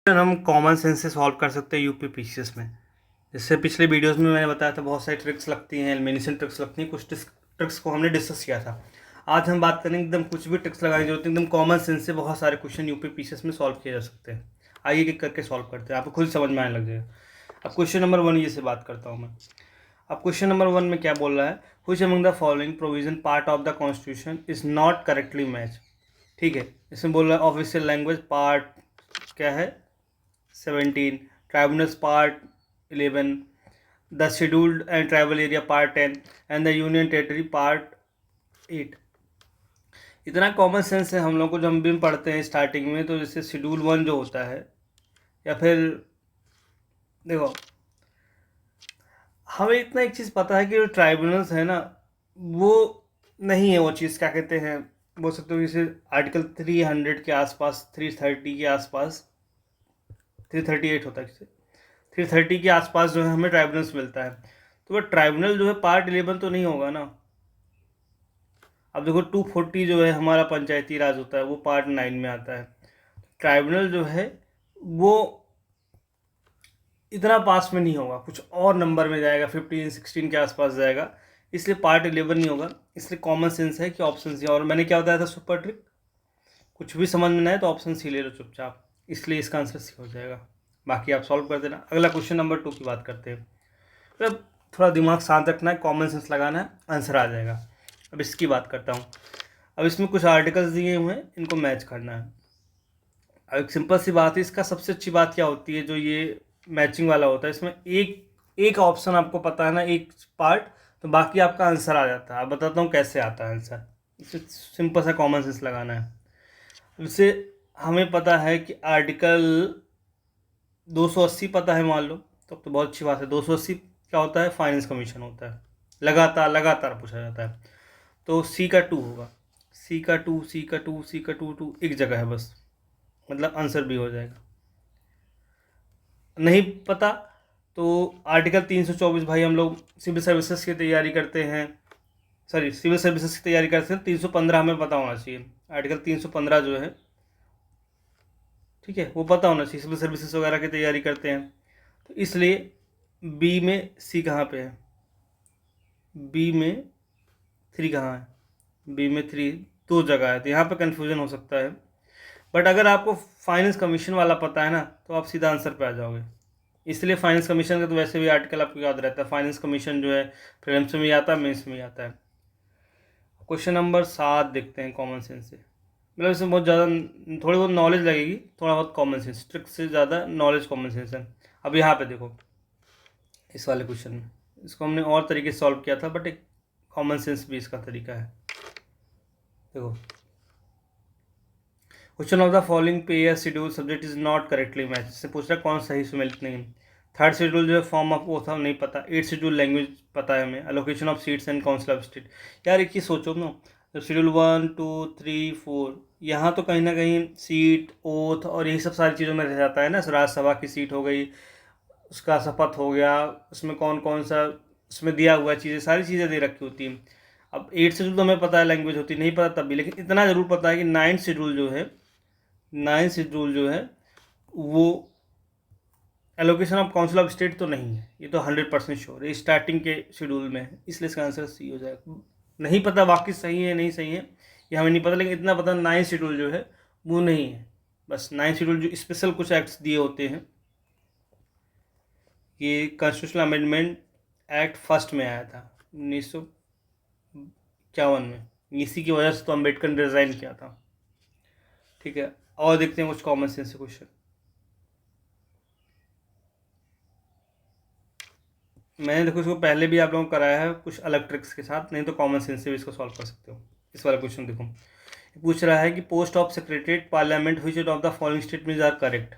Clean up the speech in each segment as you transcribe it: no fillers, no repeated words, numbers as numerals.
हम common sense से solve कर सकते हैं यूपी पीसीएस में। जैसे पिछले वीडियोस में मैंने बताया था, बहुत सारी ट्रिक्स लगती हैं, एलिमिनेशन ट्रिक्स लगती हैं, कुछ ट्रिक्स को हमने डिस्कस किया था। आज हम बात करेंगे एकदम कुछ भी ट्रिक्स लगाने की जरूरत नहीं, एकदम कॉमन सेंस से बहुत सारे क्वेश्चन यूपी पीसीएस में सॉल्व किए जा सकते हैं। आइए एक करके सॉल्व करते हैं, आपको खुद समझ में आने लग जाएगा। अब क्वेश्चन नंबर 1 ये से बात करता हूँ मैं। अब क्वेश्चन नंबर 1 में क्या बोल रहा है, which among the following provision part of the constitution is not correctly match. ठीक है, इसमें बोल रहा है ऑफिशियल लैंग्वेज पार्ट क्या है 17, tribunals part 11, the scheduled and tribal area part 10 and the union territory part 8। इतना कॉमन सेंस है हम लोग को, जब हम भी पढ़ते हैं स्टार्टिंग में, तो जैसे शेड्यूल 1 जो होता है, या फिर देखो हमें इतना एक चीज़ पता है कि जो ट्राइब्यूनल्स है ना, वो नहीं है वो चीज़, क्या कहते हैं, बोल सकते हो जैसे आर्टिकल 300 के आसपास, 330 के आसपास, 338 होता है, 330 के आसपास जो है हमें ट्राइब्यूनल्स मिलता है। तो वह ट्राइब्यूनल जो है पार्ट 11 तो नहीं होगा ना। अब देखो 240 जो है हमारा पंचायती राज होता है, वो पार्ट 9 में आता है। ट्राइब्यूनल जो है वो इतना पास में नहीं होगा, कुछ और नंबर में जाएगा, 15 16 के आसपास जाएगा, इसलिए पार्ट 11 नहीं होगा। इसलिए कॉमन सेंस है कि ऑप्शन सी। और मैंने क्या बताया था सुपर ट्रिक, कुछ भी समझ में ना आए तो ऑप्शन सी ले लो चुपचाप, इसलिए इसका आंसर सी हो जाएगा। बाकी आप सॉल्व कर देना। अगला क्वेश्चन नंबर 2 की बात करते हैं। मतलब थोड़ा दिमाग शांत रखना है, कॉमन सेंस लगाना है, आंसर आ जाएगा। अब इसकी बात करता हूँ। अब इसमें कुछ आर्टिकल्स दिए हुए हैं, इनको मैच करना है। अब एक सिंपल सी बात है, इसका सबसे अच्छी बात क्या होती है, जो ये मैचिंग वाला होता है, इसमें एक एक ऑप्शन आपको पता है ना, एक पार्ट, तो बाकी आपका आंसर आ जाता है। अब बताता हूँ कैसे आता है आंसर। इसे सिंपल सा कॉमन सेंस लगाना है। इससे हमें पता है कि आर्टिकल 280 पता है मान लो, तो बहुत अच्छी बात है। 280 क्या होता है, फाइनेंस कमीशन होता है, लगातार लगातार पूछा जाता है। तो सी का 2 होगा, सी का 2, सी का 2, सी का 2, 2 एक जगह है बस, मतलब आंसर भी हो जाएगा। नहीं पता तो आर्टिकल 324 भाई, हम लोग सिविल सर्विसेज की तैयारी करते हैं, सॉरी सिविल सर्विसेज की तैयारी करते हैं, 315 हमें पता होना चाहिए। आर्टिकल 315 जो है, ठीक है, वो पता होना चाहिए, सिविल सर्विसेज वगैरह की तैयारी करते हैं। तो इसलिए बी में सी कहाँ पे है, बी में 3 कहाँ है, बी में 3 दो जगह है, तो यहाँ पे कन्फ्यूजन हो सकता है। बट अगर आपको फाइनेंस कमीशन वाला पता है ना, तो आप सीधा आंसर पे आ जाओगे। इसलिए फाइनेंस कमीशन का तो वैसे भी आर्टिकल आपको याद रहता है। फाइनेंस कमीशन जो है प्रीलिम्स में भी आता है, मेंस में भी आता है। क्वेश्चन नंबर 7 देखते हैं कॉमन सेंस से। मतलब इसमें बहुत ज़्यादा थोड़ी बहुत नॉलेज लगेगी, थोड़ा बहुत कॉमन सेंस, ट्रिक से ज़्यादा नॉलेज कॉमन सेंस है। अब यहाँ पे देखो, इस वाले क्वेश्चन में इसको हमने और तरीके से सॉल्व किया था, बट एक कॉमन सेंस भी इसका तरीका है। देखो, क्वेश्चन ऑफ द फॉलोइंग पे या schedule subject is not correctly match. इससे पूछ रहा है कौन सही सुमेलित नहीं। थर्ड शेड्यूल जो है फॉर्म ऑफ ओथ नहीं पता। 8 शेड्यूल लैंग्वेज पता है हमें। Allocation of seats and council of state. यार एक चीज़ सोचो ना, जब शेड्यूल 1 2 3 4, यहाँ तो कहीं ना कहीं सीट ओथ और यही सब सारी चीज़ों में रह जाता है ना। राज्यसभा की सीट हो गई, उसका शपथ हो गया, उसमें कौन कौन सा उसमें दिया हुआ चीज़ें, सारी चीज़ें दे रखी होती हैं। अब 8 शेड्यूल तो हमें पता है लैंग्वेज होती नहीं पता तब भी, लेकिन इतना ज़रूर पता है कि 9 शेड्यूल जो है, 9 शेड्यूल जो है वो allocation of council of state तो नहीं है। ये तो 100% श्योर है, स्टार्टिंग के शेड्यूल में है, इसलिए इसका आंसर सी हो जाएगा। नहीं पता बाकी सही है नहीं सही है ये हमें नहीं पता, लेकिन इतना पता 9 शेड्यूल जो है वो नहीं है। बस 9 शेड्यूल जो स्पेशल कुछ एक्ट्स दिए होते हैं, ये कॉन्स्टिट्यूशनल अमेंडमेंट एक्ट फर्स्ट में आया था 1951 में, इसी की वजह से तो अम्बेडकर ने डिज़ाइन किया था। ठीक है, और देखते हैं कुछ कॉमन सेंस क्वेश्चन। मैंने देखो इसको पहले भी आप लोगों को कराया है कुछ अलग ट्रिक्स के साथ, नहीं तो कॉमन सेंस से भी इसको सॉल्व कर सकते हो। इस वाला क्वेश्चन देखो, पूछ रहा है कि post of secretariat parliament which of the following statements are correct.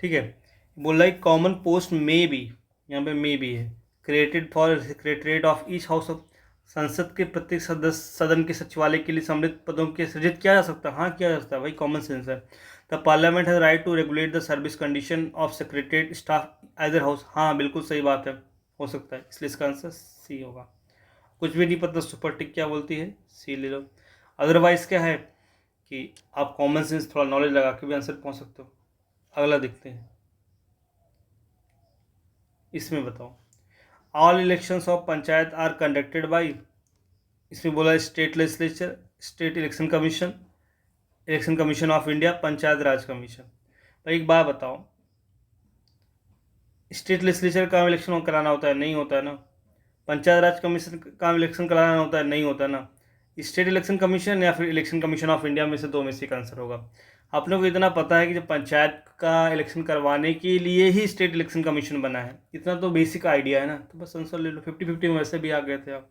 ठीक है, बोल रहा है कॉमन पोस्ट में भी, यहाँ पे मे भी है, created for secretariat of each house of, संसद के प्रत्येक सदस्य सदन के सचिवालय के लिए सम्मिलित पदों के सृजित किया जा सकता है। हाँ किया जा सकता है भाई, कॉमन सेंस है। The parliament has right to regulate the service condition of secretariat staff either house. हाँ बिल्कुल सही बात है, हो सकता है, इसलिए इसका आंसर सी होगा। कुछ भी नहीं पता सुपर टिक क्या बोलती है, सी ले लो। अदरवाइज क्या है कि आप कॉमन सेंस थोड़ा नॉलेज लगा के भी आंसर पहुंच सकते हो। अगला देखते हैं, इसमें बताओ। All elections of panchayat are conducted by, इसमें बोला state legislature, state election commission of India, Panchayat Raj commission. तो एक बात बताओ, स्टेट लेजिस्लेचर का इलेक्शन कराना होता है? नहीं होता है ना। पंचायत राज कमीशन का इलेक्शन कराना होता है? नहीं होता ना। स्टेट इलेक्शन कमीशन या फिर इलेक्शन कमीशन ऑफ इंडिया में से दो में से एक आंसर होगा। आप लोग को इतना पता है कि जब पंचायत का इलेक्शन करवाने के लिए ही स्टेट इलेक्शन कमीशन बना है, इतना तो बेसिक आइडिया है ना, तो बस आंसर ले लो। 50-50 में वैसे भी आ गए थे आप।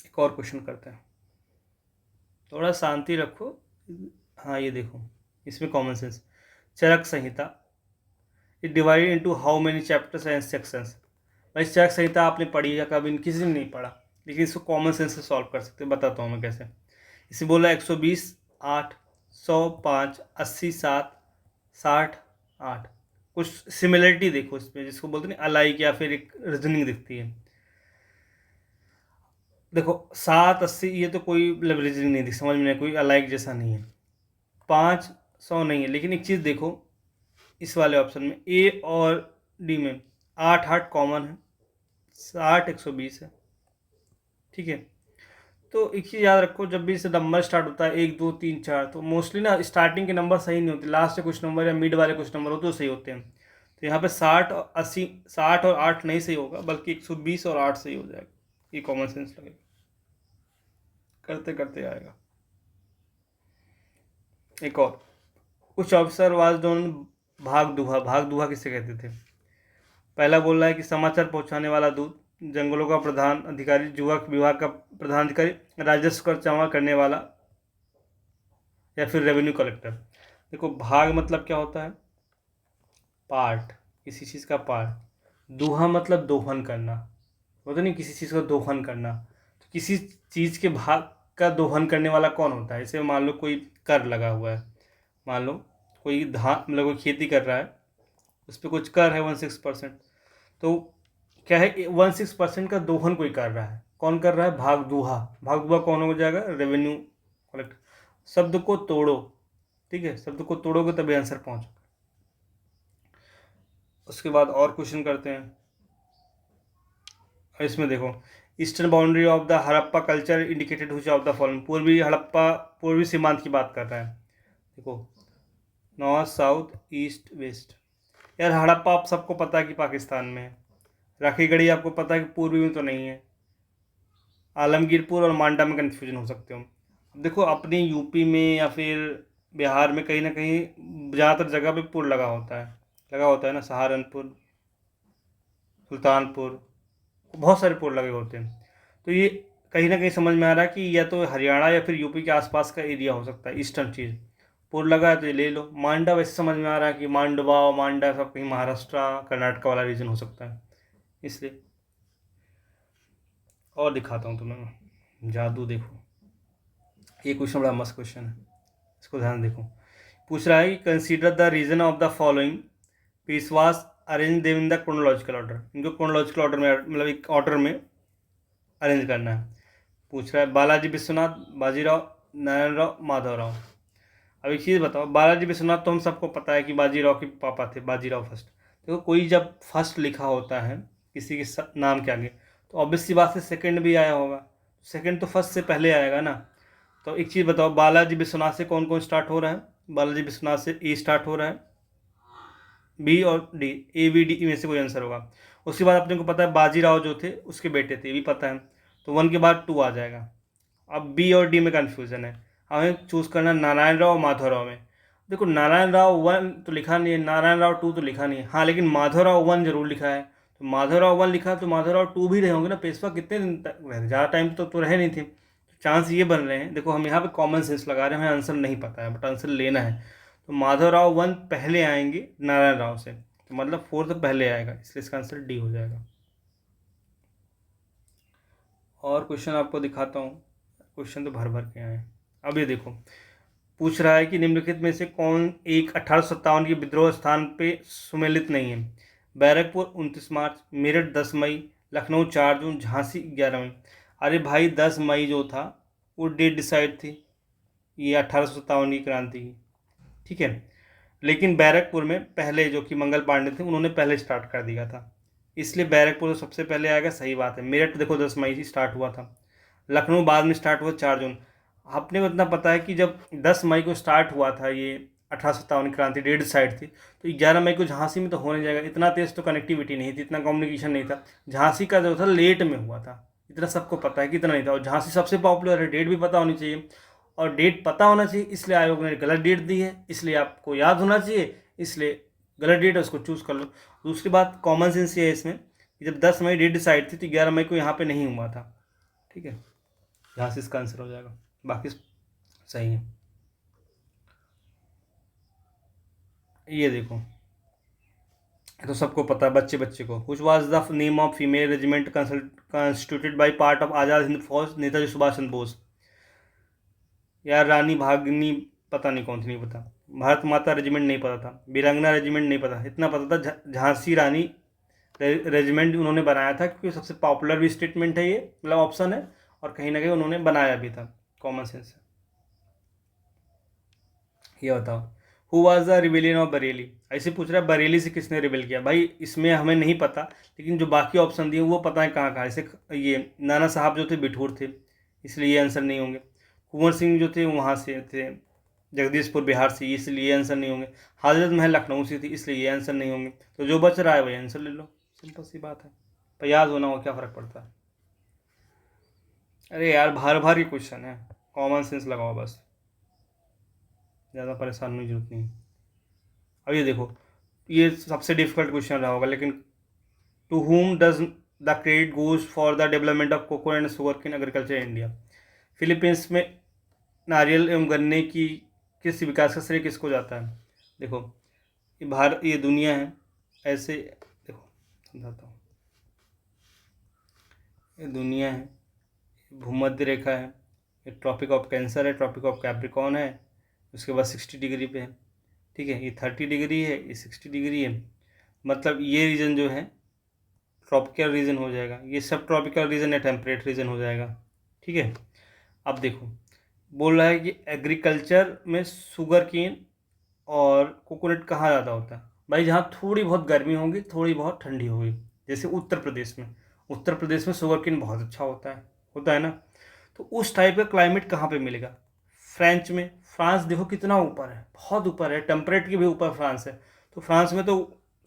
एक और क्वेश्चन करते हैं, थोड़ा शांति रखो। हाँ ये देखो, इसमें common sense. Charak Samhita it divided into how many chapters and sections. भाई चरक संहिता आपने पढ़ी या कभी किसी ने नहीं पढ़ा, लेकिन इसको कॉमन सेंस से सॉल्व कर सकते हैं। बताता हूँ मैं कैसे। इसे बोला 120, 8, 100, 5, 80, 7, 60, 8। कुछ सिमिलरिटी देखो इसमें, जिसको बोलते हैं अलाइक या फिर एक रीजनिंग दिखती है। देखो 7, 80 ये तो कोई रीजनिंग नहीं दिख, समझ में नहीं, कोई अलाइक जैसा नहीं है। 5, 100 नहीं है, लेकिन एक चीज़ देखो इस वाले ऑप्शन में ए और डी में 8, 8 कॉमन है, 60, 120 है। ठीक है, तो एक चीज़ याद रखो, जब भी इसे नंबर स्टार्ट होता है 1, 2, 3, 4, तो मोस्टली ना स्टार्टिंग के नंबर सही नहीं होते, लास्ट से कुछ नंबर या मिड वाले कुछ नंबर होते हैं सही होते हैं। तो यहाँ पे 60 और 80, 60 और 8 नहीं सही होगा, बल्कि 120 और 8 सही हो जाएगा। ये कॉमन सेंस लगेगा, करते करते आएगा। एक और, कुछ ऑफिसर वाज डोन भाग दुहा। भाग दुहा किसे कहते थे? पहला बोल रहा है कि समाचार पहुंचाने वाला दूत, जंगलों का प्रधान अधिकारी, युवा विभाग का प्रधान अधिकारी, राजस्व कर जमा करने वाला, या फिर रेवेन्यू कलेक्टर। देखो भाग मतलब क्या होता है? पार्ट, किसी चीज़ का पार्ट। दोहा मतलब दोहन करना, होता नहीं, किसी चीज़ का दोहन करना। तो किसी चीज़ के भाग का दोहन करने वाला कौन होता है? जैसे मान लो कोई कर लगा हुआ है, मान लो कोई धान मतलब कोई खेती कर रहा है, उस पर कुछ कर है 16%, तो क्या है 16% का दोहन कोई कर रहा है, कौन कर रहा है? भाग दुहा। भाग दुहा कौन हो जाएगा? Revenue collector. शब्द को तोड़ो, ठीक है, शब्द को तोड़ोगे तभी आंसर पहुंचोगे। उसके बाद और क्वेश्चन करते हैं। इसमें देखो, eastern boundary of the Harappa culture indicated हुई ऑफ द फॉलोइंग। पूर्वी हड़प्पा, पूर्वी सीमांत की बात कर रहा है। देखो नॉर्थ, साउथ, ईस्ट, वेस्ट। यार हड़प्पा आप सबको पता है कि पाकिस्तान में है। राखीगढ़ी आपको पता है कि पूर्वी में तो नहीं है। आलमगीरपुर और मांडा में कन्फ्यूजन हो सकते हो। देखो अपने यूपी में या फिर बिहार में कहीं ना कहीं ज़्यादातर जगह पे पुल लगा होता है ना, सहारनपुर, सुल्तानपुर, बहुत सारे पुल लगे होते हैं। तो ये कहीं ना कहीं समझ में आ रहा है कि या तो हरियाणा या फिर यूपी के आसपास का एरिया हो सकता है, ईस्टर्न चीज़। पुल लगा है तो ये ले लो। मांडा वैसे समझ में आ रहा है कि मांडवा और मांडा सब कहीं महाराष्ट्र कर्नाटक वाला रीजन हो सकता है, इसलिए। और दिखाता हूँ तुम्हें जादू, देखो ये क्वेश्चन बड़ा मस्त क्वेश्चन है, इसको ध्यान देखो। पूछ रहा है कि consider the region of the following Peshwas, arrange them in the chronological order. इनको क्रोनोलॉजिकल ऑर्डर में, मतलब एक ऑर्डर में अरेंज करना है। पूछ रहा है बालाजी विश्वनाथ, बाजीराव, नारायण राव, माधवराव। अब एक चीज़ बताओ, बालाजी विश्वनाथ तो हम सबको पता है कि बाजीराव के पापा थे, बाजीराव फर्स्ट। देखो कोई जब फर्स्ट लिखा होता है किसी के नाम के आगे, तो ऑब्वियस सी बात है सेकंड भी आया होगा। सेकंड तो फर्स्ट से पहले आएगा ना। तो एक चीज़ बताओ, बालाजी विश्वनाथ से कौन कौन स्टार्ट हो रहा है? बालाजी विश्वनाथ से ए स्टार्ट हो रहा है, बी और डी, ए बी डी में से कोई आंसर होगा। उसके बाद अपने को पता है बाजीराव जो थे उसके बेटे थे, ये भी पता है, तो 1 के बाद 2 आ जाएगा। अब बी और डी में कन्फ्यूज़न है, हमें चूज़ करना नारायण राव और माधवराव में। देखो नारायण राव 1 तो लिखा नहीं है, नारायण राव 2 तो लिखा नहीं है, हाँ लेकिन माधवराव 1 जरूर लिखा है। तो माधवराव 1 लिखा है तो माधवराव 2 भी रहे होंगे ना। पेशवा कितने दिन तक रहे? ज़्यादा टाइम तो रहे नहीं थे। चांस ये बन रहे हैं। देखो हम यहाँ पे कॉमन सेंस लगा रहे हैं, हमें आंसर नहीं पता है बट आंसर लेना है। तो माधवराव 1 पहले आएंगे नारायण राव से, तो मतलब 4 तो पहले आएगा, इसलिए इसका आंसर डी हो जाएगा। और क्वेश्चन आपको दिखाता हूँ, क्वेश्चन तो भर भर के आए हैं। अब ये देखो, पूछ रहा है कि निम्नलिखित में से कौन एक 1857 की विद्रोह स्थान पे सुमेलित नहीं है? बैरकपुर 29 मार्च, मेरठ 10 मई, लखनऊ 4 जून, झांसी 11 मई। अरे भाई 10 मई जो था वो डेट डिसाइड थी, ये 1857 की क्रांति की, ठीक है। लेकिन बैरकपुर में पहले जो कि मंगल पांडे थे उन्होंने पहले स्टार्ट कर दिया था, इसलिए बैरकपुर तो सबसे पहले आएगा, सही बात है। मेरठ देखो 10 मई से स्टार्ट हुआ था, लखनऊ बाद में स्टार्ट हुआ 4 जून। आपने को इतना पता है कि जब 10 मई को स्टार्ट हुआ था ये 1857 क्रांति, डेढ़ साइड थी, तो 11 मई को झांसी में तो होने जाएगा। इतना तेज तो कनेक्टिविटी नहीं थी, इतना कम्युनिकेशन नहीं था। झांसी का जो था लेट में हुआ था, इतना सबको पता है कि इतना नहीं था। और झांसी सबसे पॉपुलर है, डेट भी पता होनी चाहिए, और डेट पता होना चाहिए, इसलिए आयोग ने गलत डेट दी है, इसलिए आपको याद होना चाहिए, इसलिए गलत डेट है उसको चूज़ कर लो। दूसरी बात कॉमन सेंस ये है इसमें कि जब 10 मई डेट डिसाइड थी तो 11 मई को यहाँ पे नहीं हुआ था, ठीक है। यहाँ से इसका आंसर हो जाएगा, बाकी सही है। ये देखो, तो सबको पता है, बच्चे बच्चे को। Which was the name of female regiment constituted by part of Azad Hind Fauj, Netaji Subhash Chandra Bose. यार रानी भागनी पता नहीं कौन थी, नहीं पता। भारत माता रेजिमेंट नहीं पता था, वीरांगना रेजिमेंट नहीं पता, इतना पता था झांसी रानी रेजिमेंट उन्होंने बनाया था, क्योंकि सबसे पॉपुलर भी स्टेटमेंट है ये, मतलब ऑप्शन है, और कहीं ना कहीं उन्होंने बनाया भी था, कॉमन सेंस है। ये बताओ, who was the rebellion of Bareilly. ऐसे पूछ रहा है बरेली से किसने रिबेल किया, भाई इसमें हमें नहीं पता, लेकिन जो बाकी ऑप्शन दिए वो पता है कहाँ कहाँ। जैसे ये नाना साहब जो थे बिठूर थे, इसलिए ये आंसर नहीं होंगे। कुंवर सिंह जो थे वहाँ से थे, जगदीशपुर बिहार से, इसलिए ये आंसर नहीं होंगे। हजरत महल लखनऊ से थी, इसलिए ये आंसर नहीं होंगे। तो जो बच रहा है वही आंसर ले लो, सिंपल सी बात है। पर याद होना हो, क्या फ़र्क पड़ता है। अरे यार भार भार के क्वेश्चन है, कॉमन सेंस लगाओ बस, ज़्यादा परेशान होने की जरूरत नहीं। अब ये देखो, ये सबसे डिफिकल्ट क्वेश्चन रहा होगा, लेकिन to whom does the credit goes for the development of cocoa and sugar in agriculture India. Philippines में नारियल एवं गन्ने की किस विकास का श्रेय किसको जाता है। देखो, ये भारत, ये दुनिया है, ऐसे देखो समझाता हूँ। ये दुनिया है, भूमध्य रेखा है, ये ट्रॉपिक ऑफ कैंसर है, ट्रॉपिक ऑफ कैप्रिकॉर्न है, उसके बाद 60 डिग्री पे है, ठीक है। ये 30 डिग्री है, ये 60 डिग्री है, मतलब ये रीजन जो है ट्रॉपिकल रीजन हो जाएगा, ये सब ट्रॉपिकल रीजन या टेम्परेट रीजन हो जाएगा, ठीक है। अब देखो, बोल रहा है कि एग्रीकल्चर में शुगर केन और कोकोनट कहाँ ज़्यादा होता है। भाई जहाँ थोड़ी बहुत गर्मी होगी, थोड़ी बहुत ठंडी होगी, जैसे उत्तर प्रदेश में, उत्तर प्रदेश में शुगर केन बहुत अच्छा होता है ना। तो उस टाइप का क्लाइमेट कहाँ पे मिलेगा, फ्रेंच में। फ्रांस देखो कितना ऊपर है, बहुत ऊपर है, टेम्परेट के भी ऊपर फ्रांस है। तो फ्रांस में तो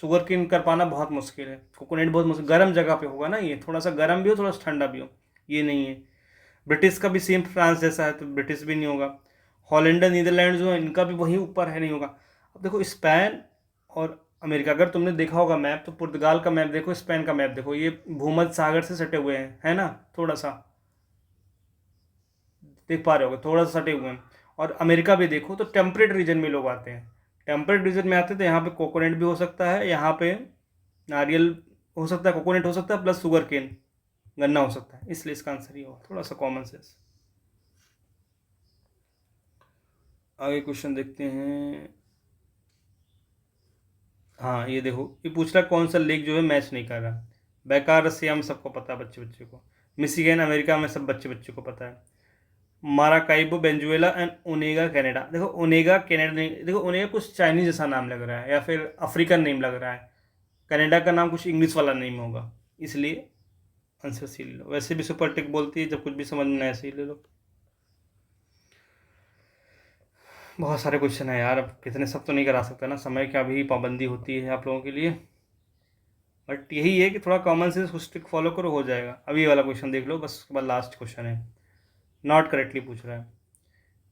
शुगर केन कर पाना बहुत मुश्किल है, कोकोनट बहुत मुश्किल, गर्म जगह पे होगा ना, ये थोड़ा सा गर्म भी हो, थोड़ा सा ठंडा भी हो, ये नहीं है। ब्रिटिश का भी सेम फ्रांस जैसा है, तो ब्रिटिश भी नहीं होगा। हॉलैंडर नीदरलैंड जो है, इनका भी वहीं ऊपर है, नहीं होगा। अब देखो स्पेन और अमेरिका, अगर तुमने देखा होगा मैप, तो पुर्तगाल का मैप देखो, स्पेन का मैप देखो, ये भूमध्य सागर से सटे हुए हैं, है ना, थोड़ा सा देख पा रहे होगे, थोड़ा सा सटे हुए हैं। और अमेरिका भी देखो, तो टेम्परेट रीजन में लोग आते हैं, टेम्परेट रीजन में आते हैं, तो यहाँ पे कोकोनट भी हो सकता है, यहाँ पे नारियल हो सकता है, कोकोनट हो सकता है, प्लस शुगर केन गन्ना हो सकता है, इसलिए इसका आंसर ही होगा, थोड़ा सा कॉमन सेंस। आगे क्वेश्चन देखते हैं। हाँ ये देखो, ये पूछ रहा है कौन सा लेक जो है मैच नहीं कर रहा। बेकार रसिया में सबको पता है, बच्चे बच्चे को। मिशिगन अमेरिका में सब बच्चे बच्चे को पता है। Maracaibo Venezuela and Onega Canada. देखो ओनेगा कनाडा नहीं, देखो ओनेगा कुछ चाइनीज जैसा नाम लग रहा है, या फिर अफ्रीकन नेम लग रहा है। कनाडा का नाम कुछ इंग्लिश वाला नेम होगा, इसलिए आंसर सी ले लो। वैसे भी सुपर टिक बोलती है जब कुछ भी समझ में आए, ऐसे ही ले लो। बहुत सारे क्वेश्चन है यार, अब कितने सब तो नहीं करा सकता ना, समय की भी पाबंदी होती है आप लोगों के लिए। बट यही है कि थोड़ा कॉमन सेंस कुछ ट्रिक फॉलो करो, हो जाएगा। अभी ये वाला क्वेश्चन देख लो बस, उसके बाद लास्ट क्वेश्चन है, नॉट करेक्टली पूछ रहा है।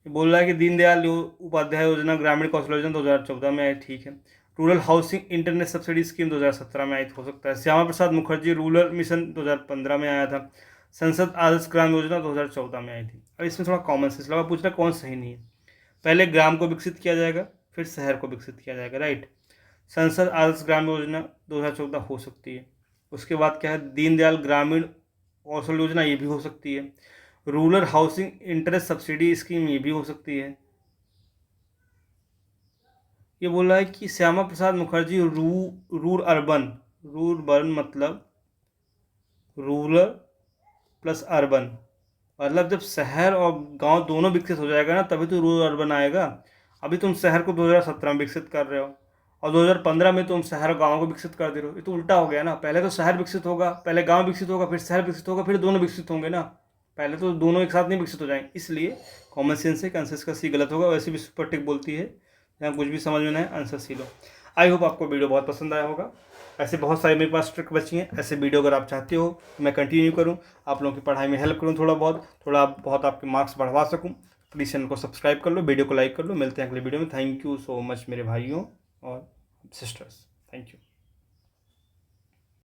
ये बोल रहा है कि दीनदयाल उपाध्याय योजना ग्रामीण कौशल योजना 2014 में आई, ठीक है। Rural housing internet subsidy scheme 2017 में आई, हो सकता है। श्यामा प्रसाद मुखर्जी रूरल मिशन 2015 में आया था। संसद आदर्श ग्राम योजना 2014 में आई थी। अब इसमें थोड़ा कॉमन सेंस लगा, पूछ रहा कौन सही नहीं है। पहले ग्राम को विकसित किया जाएगा, फिर शहर को विकसित किया जाएगा, राइट। संसद आदर्श ग्राम योजना 2014 हो सकती है। उसके बाद क्या है, दीनदयाल ग्रामीण कौशल योजना, ये भी हो सकती है। Rural housing interest subsidy scheme, ये भी हो सकती है। ये बोल रहा है कि श्यामा प्रसाद मुखर्जी रूर अर्बन मतलब रूरल प्लस अर्बन, मतलब जब शहर और गांव दोनों विकसित हो जाएगा ना, तभी तो रूरल अर्बन आएगा। अभी तुम शहर को 2017 में विकसित कर रहे हो और 2015 में तुम शहर और गांव को विकसित कर दे रहे हो। ये तो उल्टा हो गया ना, पहले तो शहर विकसित होगा, पहले गांव विकसित होगा, फिर शहर विकसित होगा, फिर दोनों विकसित होंगे ना। पहले तो दोनों एक साथ नहीं विकसित हो जाएंगे। इसलिए कॉमन सेंस है कि आंसर का सी गलत होगा। वैसे भी सुपर टिक बोलती है जहाँ कुछ भी समझ में ना आए आंसर सी लो। आई होप आपको वीडियो बहुत पसंद आया होगा। ऐसे बहुत सारे मेरे पास ट्रिक बची हैं। ऐसे वीडियो अगर आप चाहते हो तो मैं कंटिन्यू करूं, आप लोगों की पढ़ाई में हेल्प करूं, थोड़ा बहुत आपके मार्क्स बढ़वा सकूं। प्लीज़ चैनल को सब्सक्राइब कर लो, वीडियो को लाइक कर लो। मिलते हैं अगले वीडियो में। थैंक यू सो मच मेरे भाइयों और सिस्टर्स। Thank you.